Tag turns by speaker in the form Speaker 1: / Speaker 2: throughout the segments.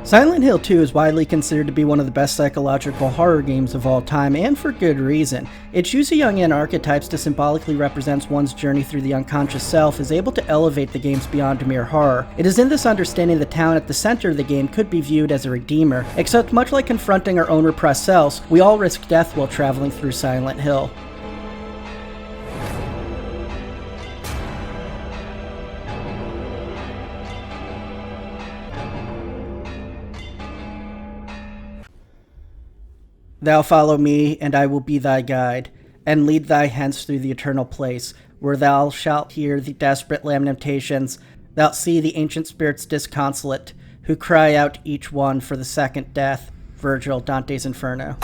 Speaker 1: Silent Hill 2 is widely considered to be one of the best psychological horror games of all time, and for good reason. Its use of Jungian archetypes to symbolically represent one's journey through the unconscious self is able to elevate the games beyond mere horror. It is in this understanding the town at the center of the game could be viewed as a redeemer, except much like confronting our own repressed selves, we all risk death while traveling through Silent Hill. Thou follow me, and I will be thy guide, and lead thy hence through the eternal place, where thou shalt hear the desperate lamentations, thou'lt see the ancient spirits disconsolate, who cry out each one for the second death. Virgil, Dante's Inferno.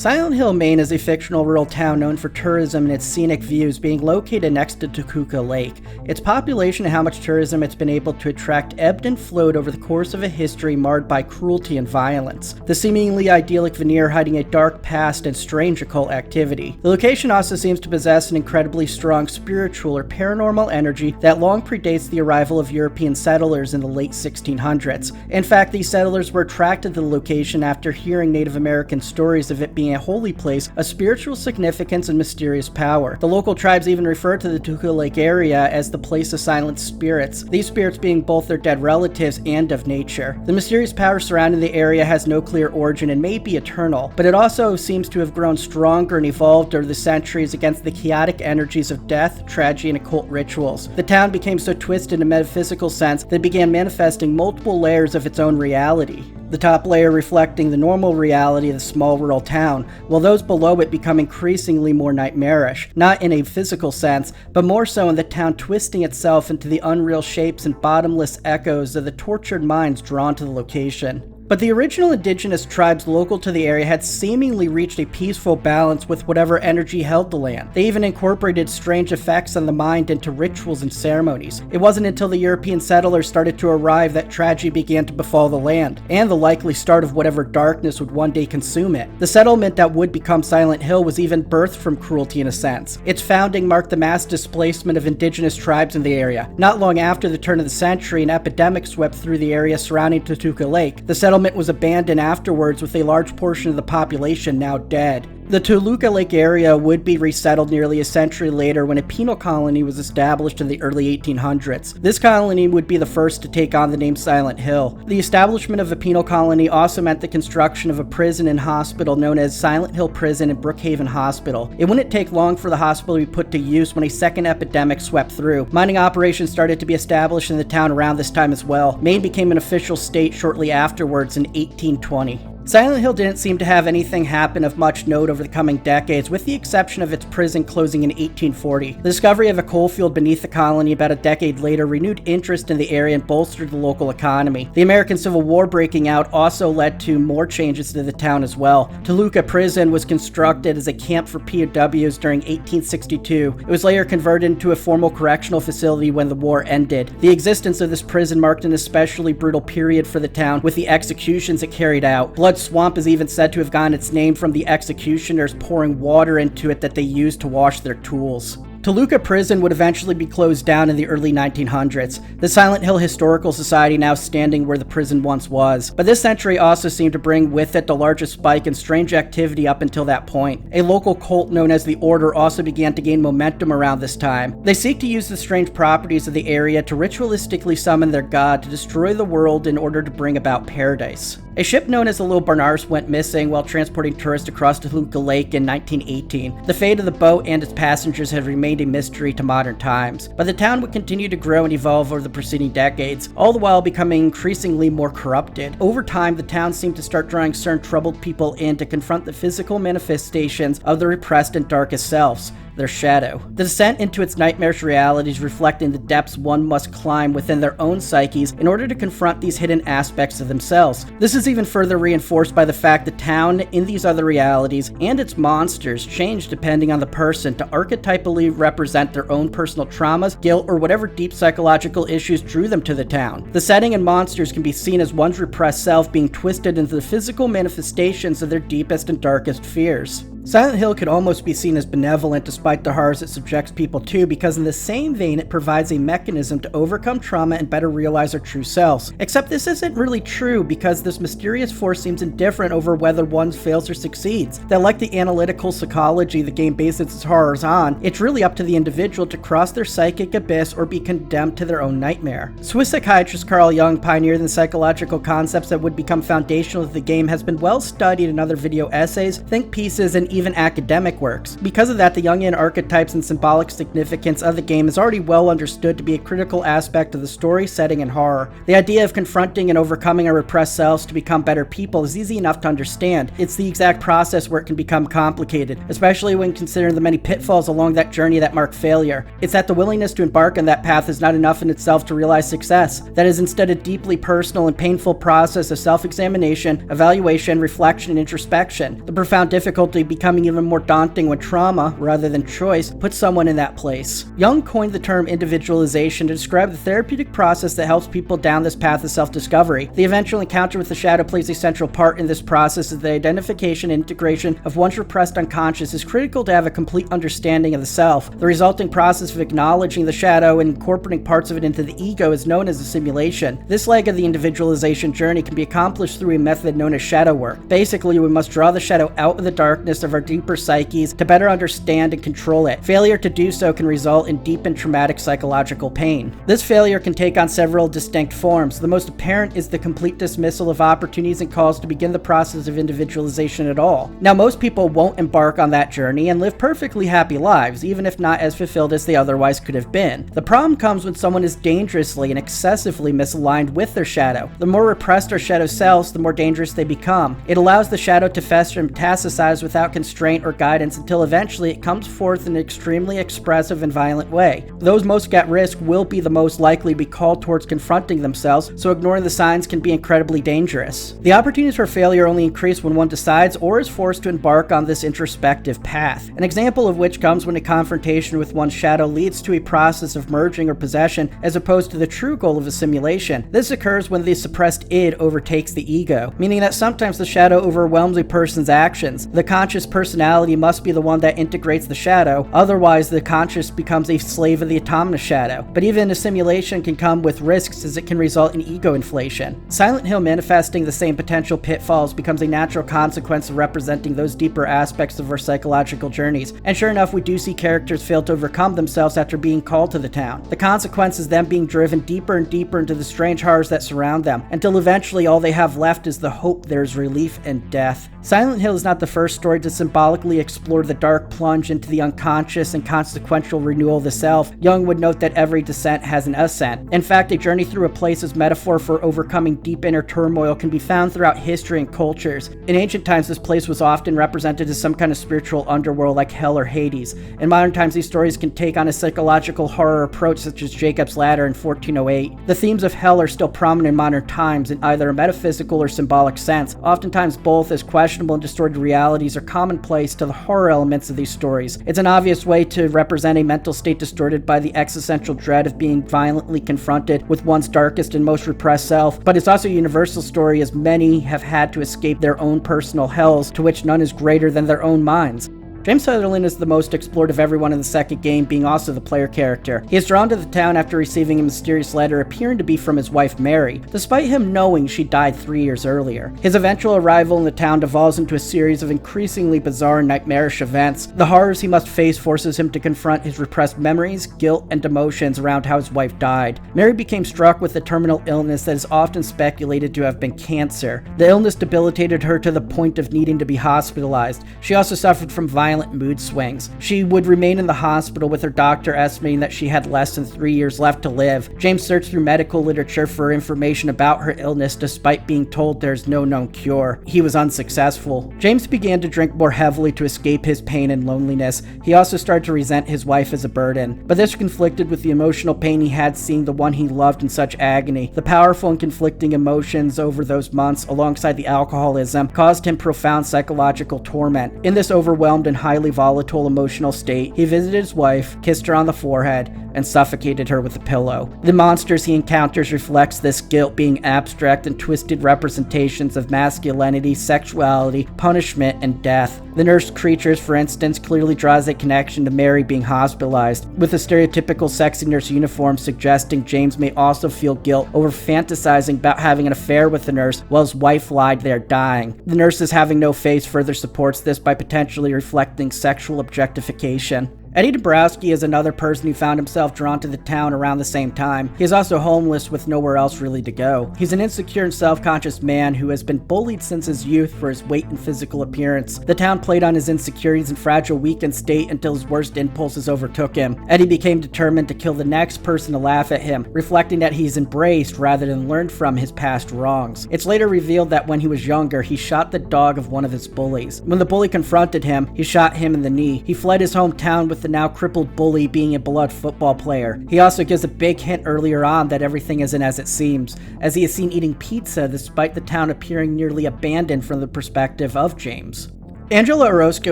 Speaker 1: Silent Hill, Maine is a fictional rural town known for tourism and its scenic views, being located next to Tukuka Lake. Its population and how much tourism it's been able to attract ebbed and flowed over the course of a history marred by cruelty and violence, the seemingly idyllic veneer hiding a dark past and strange occult activity. The location also seems to possess an incredibly strong spiritual or paranormal energy that long predates the arrival of European settlers in the late 1600s. In fact, these settlers were attracted to the location after hearing Native American stories of it being a holy place of spiritual significance and mysterious power. The local tribes even refer to the Tukuka Lake area as the place of silent spirits, these spirits being both their dead relatives and of nature. The mysterious power surrounding the area has no clear origin and may be eternal, but it also seems to have grown stronger and evolved over the centuries against the chaotic energies of death, tragedy, and occult rituals. The town became so twisted in a metaphysical sense that it began manifesting multiple layers of its own reality. The top layer reflecting the normal reality of the small rural town, while those below it become increasingly more nightmarish, not in a physical sense, but more so in the town twisting itself into the unreal shapes and bottomless echoes of the tortured minds drawn to the location. But the original indigenous tribes local to the area had seemingly reached a peaceful balance with whatever energy held the land. They even incorporated strange effects on the mind into rituals and ceremonies. It wasn't until the European settlers started to arrive that tragedy began to befall the land, and the likely start of whatever darkness would one day consume it. The settlement that would become Silent Hill was even birthed from cruelty in a sense. Its founding marked the mass displacement of indigenous tribes in the area. Not long after the turn of the century, an epidemic swept through the area surrounding Tutuka Lake. The settlement was abandoned afterwards, with a large portion of the population now dead. The Toluca Lake area would be resettled nearly a century later when a penal colony was established in the early 1800s. This colony would be the first to take on the name Silent Hill. The establishment of a penal colony also meant the construction of a prison and hospital known as Silent Hill Prison and Brookhaven Hospital. It wouldn't take long for the hospital to be put to use when a second epidemic swept through. Mining operations started to be established in the town around this time as well. Maine became an official state shortly afterwards in 1820. Silent Hill didn't seem to have anything happen of much note over the coming decades, with the exception of its prison closing in 1840. The discovery of a coal field beneath the colony about a decade later renewed interest in the area and bolstered the local economy. The American Civil War breaking out also led to more changes to the town as well. Toluca Prison was constructed as a camp for POWs during 1862. It was later converted into a formal correctional facility when the war ended. The existence of this prison marked an especially brutal period for the town, with the executions it carried out. Blood Swamp is even said to have gotten its name from the executioners pouring water into it that they used to wash their tools. Toluca Prison would eventually be closed down in the early 1900s, the Silent Hill Historical Society now standing where the prison once was. But this century also seemed to bring with it the largest spike in strange activity up until that point. A local cult known as the Order also began to gain momentum around this time. They seek to use the strange properties of the area to ritualistically summon their god to destroy the world in order to bring about paradise. A ship known as the Little Barnards went missing while transporting tourists across Toluca Lake in 1918. The fate of the boat and its passengers had remained a mystery to modern times, but the town would continue to grow and evolve over the preceding decades, all the while becoming increasingly more corrupted. Over time, the town seemed to start drawing certain troubled people in to confront the physical manifestations of their repressed and darkest selves, their shadow. The descent into its nightmarish realities reflecting the depths one must climb within their own psyches in order to confront these hidden aspects of themselves. This is even further reinforced by the fact the town in these other realities and its monsters change depending on the person to archetypally represent their own personal traumas, guilt, or whatever deep psychological issues drew them to the town. The setting and monsters can be seen as one's repressed self being twisted into the physical manifestations of their deepest and darkest fears. Silent Hill could almost be seen as benevolent despite the horrors it subjects people to, because in the same vein it provides a mechanism to overcome trauma and better realize their true selves. Except this isn't really true, because this mysterious force seems indifferent over whether one fails or succeeds. That, like the analytical psychology the game bases its horrors on, it's really up to the individual to cross their psychic abyss or be condemned to their own nightmare. Swiss psychiatrist Carl Jung, pioneered in the psychological concepts that would become foundational to the game, has been well studied in other video essays, think pieces, and even academic works. Because of that, the Jungian archetypes and symbolic significance of the game is already well understood to be a critical aspect of the story, setting, and horror. The idea of confronting and overcoming our repressed selves to become better people is easy enough to understand. It's the exact process where it can become complicated, especially when considering the many pitfalls along that journey that mark failure. It's that the willingness to embark on that path is not enough in itself to realize success. That is instead a deeply personal and painful process of self-examination, evaluation, reflection, and introspection. The profound difficulty becoming even more daunting when trauma, rather than choice, puts someone in that place. Jung coined the term individualization to describe the therapeutic process that helps people down this path of self-discovery. The eventual encounter with the shadow plays a central part in this process, as the identification and integration of one's repressed unconscious is critical to have a complete understanding of the self. The resulting process of acknowledging the shadow and incorporating parts of it into the ego is known as a simulation. This leg of the individualization journey can be accomplished through a method known as shadow work. Basically, we must draw the shadow out of the darkness of our deeper psyches to better understand and control it. Failure to do so can result in deep and traumatic psychological pain. This failure can take on several distinct forms. The most apparent is the complete dismissal of opportunities and calls to begin the process of individualization at all. Now, most people won't embark on that journey and live perfectly happy lives, even if not as fulfilled as they otherwise could have been. The problem comes when someone is dangerously and excessively misaligned with their shadow. The more repressed our shadow selves, the more dangerous they become. It allows the shadow to fester and metastasize without constraint or guidance until eventually it comes forth in an extremely expressive and violent way. Those most at risk will be the most likely to be called towards confronting themselves, so ignoring the signs can be incredibly dangerous. The opportunities for failure only increase when one decides or is forced to embark on this introspective path. An example of which comes when a confrontation with one's shadow leads to a process of merging or possession as opposed to the true goal of a simulation. This occurs when the suppressed id overtakes the ego, meaning that sometimes the shadow overwhelms a person's actions. The conscious personality must be the one that integrates the shadow, otherwise the conscious becomes a slave of the autonomous shadow. But even a simulation can come with risks, as it can result in ego inflation. Silent Hill manifesting the same potential pitfalls becomes a natural consequence of representing those deeper aspects of our psychological journeys, and sure enough, we do see characters fail to overcome themselves after being called to the town. The consequence is them being driven deeper and deeper into the strange horrors that surround them, until eventually all they have left is the hope there's relief in death. Silent Hill is not the first story to symbolically explore the dark plunge into the unconscious and consequential renewal of the self. Jung would note that every descent has an ascent. In fact, a journey through a place's metaphor for overcoming deep inner turmoil can be found throughout history and cultures. In ancient times, this place was often represented as some kind of spiritual underworld like Hell or Hades. In modern times, these stories can take on a psychological horror approach, such as Jacob's Ladder in 1408. The themes of hell are still prominent in modern times in either a metaphysical or symbolic sense. Oftentimes both, as questionable and distorted realities are commonplace to the horror elements of these stories. It's an obvious way to represent a mental state distorted by the existential dread of being violently confronted with one's darkest and most repressed self, but it's also a universal story, as many have had to escape their own personal hells, to which none is greater than their own minds. James Sunderland is the most explored of everyone in the second game, being also the player character. He is drawn to the town after receiving a mysterious letter appearing to be from his wife Mary, despite him knowing she died 3 years earlier. His eventual arrival in the town devolves into a series of increasingly bizarre and nightmarish events. The horrors he must face forces him to confront his repressed memories, guilt, and emotions around how his wife died. Mary became struck with a terminal illness that is often speculated to have been cancer. The illness debilitated her to the point of needing to be hospitalized. She also suffered from violent mood swings. She would remain in the hospital, with her doctor estimating that she had less than 3 years left to live. James searched through medical literature for information about her illness, despite being told there's no known cure. He was unsuccessful. James began to drink more heavily to escape his pain and loneliness. He also started to resent his wife as a burden, but this conflicted with the emotional pain he had seeing the one he loved in such agony. The powerful and conflicting emotions over those months, alongside the alcoholism, caused him profound psychological torment. In this overwhelmed and highly volatile emotional state, he visited his wife, kissed her on the forehead, and suffocated her with a pillow. The monsters he encounters reflects this guilt, being abstract and twisted representations of masculinity, sexuality, punishment, and death. The nurse creatures, for instance, clearly draws a connection to Mary being hospitalized, with a stereotypical sexy nurse uniform suggesting James may also feel guilt over fantasizing about having an affair with the nurse while his wife lied there dying. The nurses having no face further supports this by potentially reflecting sexual objectification. Eddie Dabrowski is another person who found himself drawn to the town around the same time. He is also homeless with nowhere else really to go. He's an insecure and self-conscious man who has been bullied since his youth for his weight and physical appearance. The town played on his insecurities and fragile, weakened state until his worst impulses overtook him. Eddie became determined to kill the next person to laugh at him, reflecting that he's embraced rather than learned from his past wrongs. It's later revealed that when he was younger, he shot the dog of one of his bullies. When the bully confronted him, he shot him in the knee. He fled his hometown, with the now crippled bully being a beloved football player. He also gives a big hint earlier on that everything isn't as it seems, as he is seen eating pizza despite the town appearing nearly abandoned from the perspective of James. Angela Orozco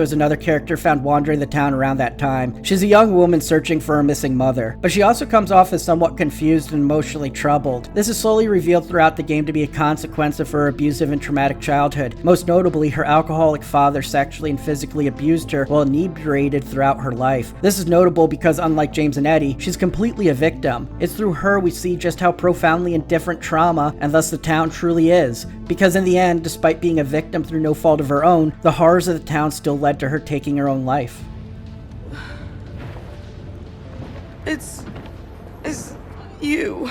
Speaker 1: is another character found wandering the town around that time. She's a young woman searching for her missing mother, but she also comes off as somewhat confused and emotionally troubled. This is slowly revealed throughout the game to be a consequence of her abusive and traumatic childhood. Most notably, her alcoholic father sexually and physically abused her while inebriated throughout her life. This is notable because, unlike James and Eddie, she's completely a victim. It's through her we see just how profoundly indifferent trauma, and thus the town, truly is. Because in the end, despite being a victim through no fault of her own, the horrors of the town still led to her taking her own life.
Speaker 2: It's you.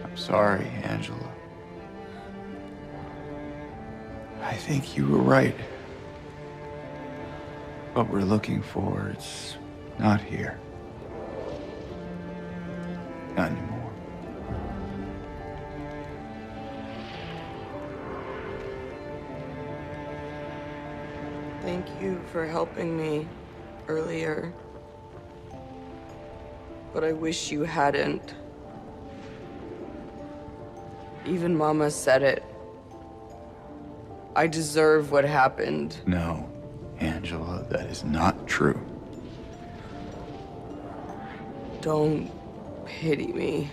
Speaker 3: I'm sorry, Angela. I think you were right. What we're looking for, it's not here. Not anymore.
Speaker 2: Thank you for helping me earlier. But I wish you hadn't. Even Mama said it. I deserve what happened.
Speaker 3: No, Angela, that is not true.
Speaker 2: Don't pity me.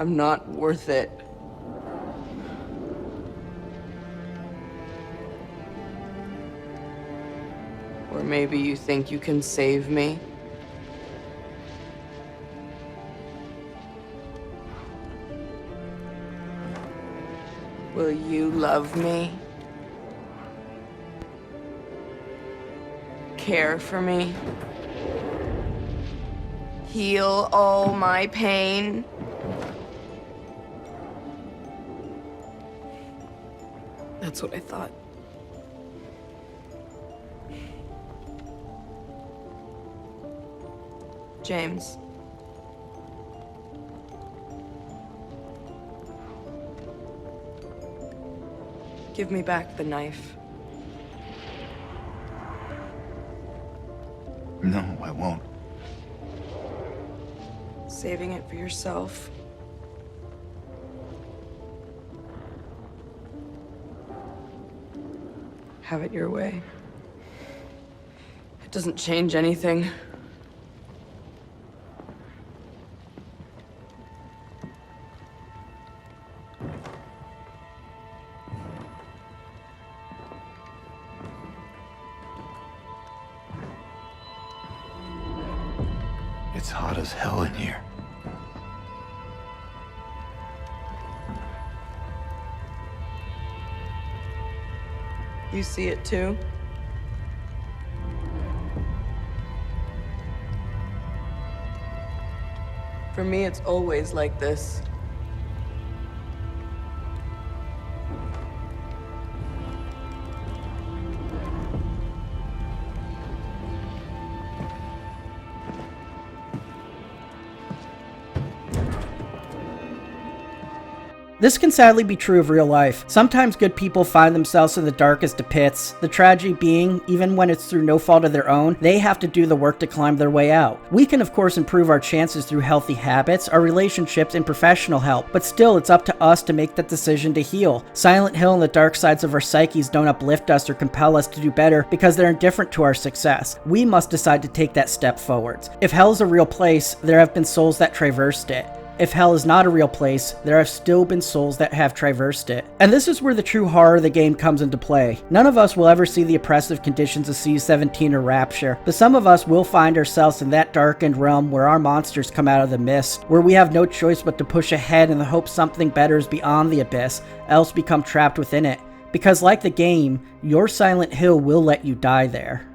Speaker 2: I'm not worth it. Or maybe you think you can save me? Will you love me? Care for me? Heal all my pain? That's what I thought. James. Give me back the knife.
Speaker 3: No, I won't.
Speaker 2: Saving it for yourself. Have it your way. It doesn't change anything.
Speaker 3: It's hot as hell in here.
Speaker 2: You see it too? For me, it's always like this.
Speaker 1: This can sadly be true of real life. Sometimes good people find themselves in the darkest of pits, the tragedy being, even when it's through no fault of their own, they have to do the work to climb their way out. We can of course improve our chances through healthy habits, our relationships, and professional help, but still it's up to us to make that decision to heal. Silent Hill and the dark sides of our psyches don't uplift us or compel us to do better because they're indifferent to our success. We must decide to take that step forwards. If hell is a real place, there have been souls that traversed it. If hell is not a real place, there have still been souls that have traversed it. And this is where the true horror of the game comes into play. None of us will ever see the oppressive conditions of C-17 or Rapture, but some of us will find ourselves in that darkened realm where our monsters come out of the mist, where we have no choice but to push ahead in the hope something better is beyond the abyss, else become trapped within it. Because like the game, your Silent Hill will let you die there.